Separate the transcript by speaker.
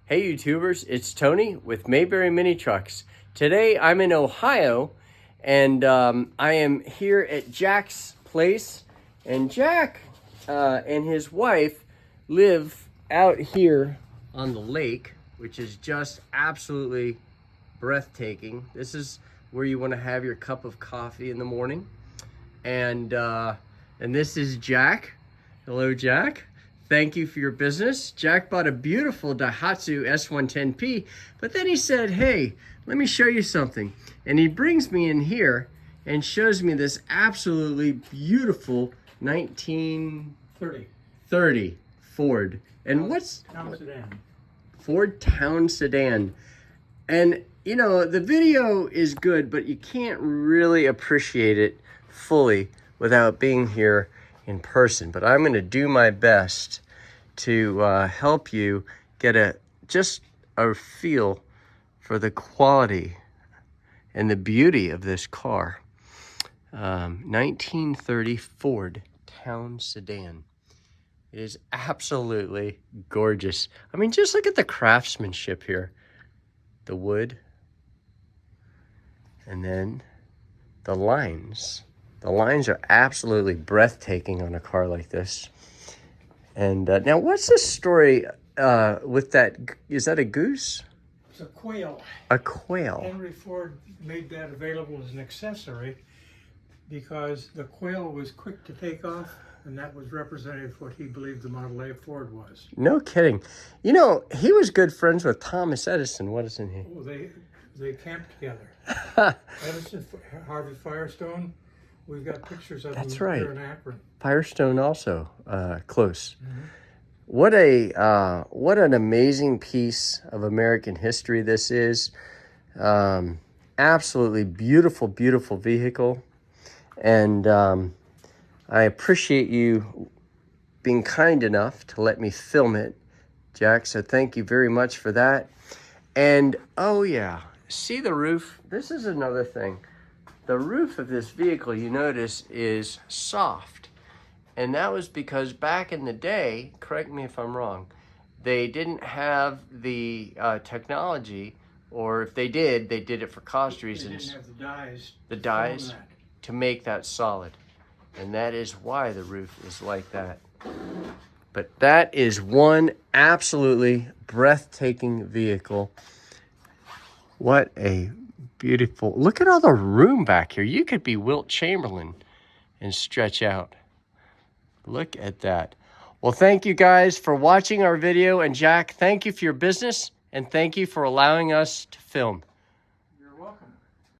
Speaker 1: Hey YouTubers, it's Tony with Mayberry Mini Trucks. Today I'm in Ohio and I am here at Jack's place, and Jack and his wife live out here on the lake, which is just absolutely breathtaking. This is where you want to have your cup of coffee in the morning. And this is Jack. Hello, Jack. Thank you for your business. Jack bought a beautiful Daihatsu S110P, but then he said, hey, let me show you something. And he brings me in here and shows me this absolutely beautiful 1930 Ford. And what's
Speaker 2: Town Sedan.
Speaker 1: Ford Town Sedan. And you know, the video is good, but you can't really appreciate it fully without being here in person. But I'm going to do my best to help you get just a feel for the quality and the beauty of this car. 1930 Ford Town Sedan. It is absolutely gorgeous. I mean, just look at the craftsmanship here. The wood. And then the lines. The lines are absolutely breathtaking on a car like this. And now, what's the story with that? Is that a goose?
Speaker 2: It's a quail.
Speaker 1: A quail.
Speaker 2: Henry Ford made that available as an accessory because the quail was quick to take off, and that was representative of what he believed the Model A Ford was.
Speaker 1: No kidding. You know, he was good friends with Thomas Edison, wasn't he?
Speaker 2: Oh, they camped together. Edison, Harvey Firestone. We've got pictures of them here in Akron.
Speaker 1: Firestone also close.
Speaker 2: Mm-hmm.
Speaker 1: What an amazing piece of American history this is. Absolutely beautiful, beautiful vehicle. And I appreciate you being kind enough to let me film it, Jack. So thank you very much for that. And oh yeah, see the roof? This is another thing. The roof of this vehicle, you notice, is soft. And that was because back in the day, correct me if I'm wrong, they didn't have the technology, or if they did it for cost reasons.
Speaker 2: They didn't have the dies.
Speaker 1: The dies to make that solid. And that is why the roof is like that. But that is one absolutely breathtaking vehicle. What a beautiful, look at all the room back here. You could be Wilt Chamberlain and stretch out. Look at that. Well, thank you guys for watching our video. And Jack, thank you for your business. And thank you for allowing us to film.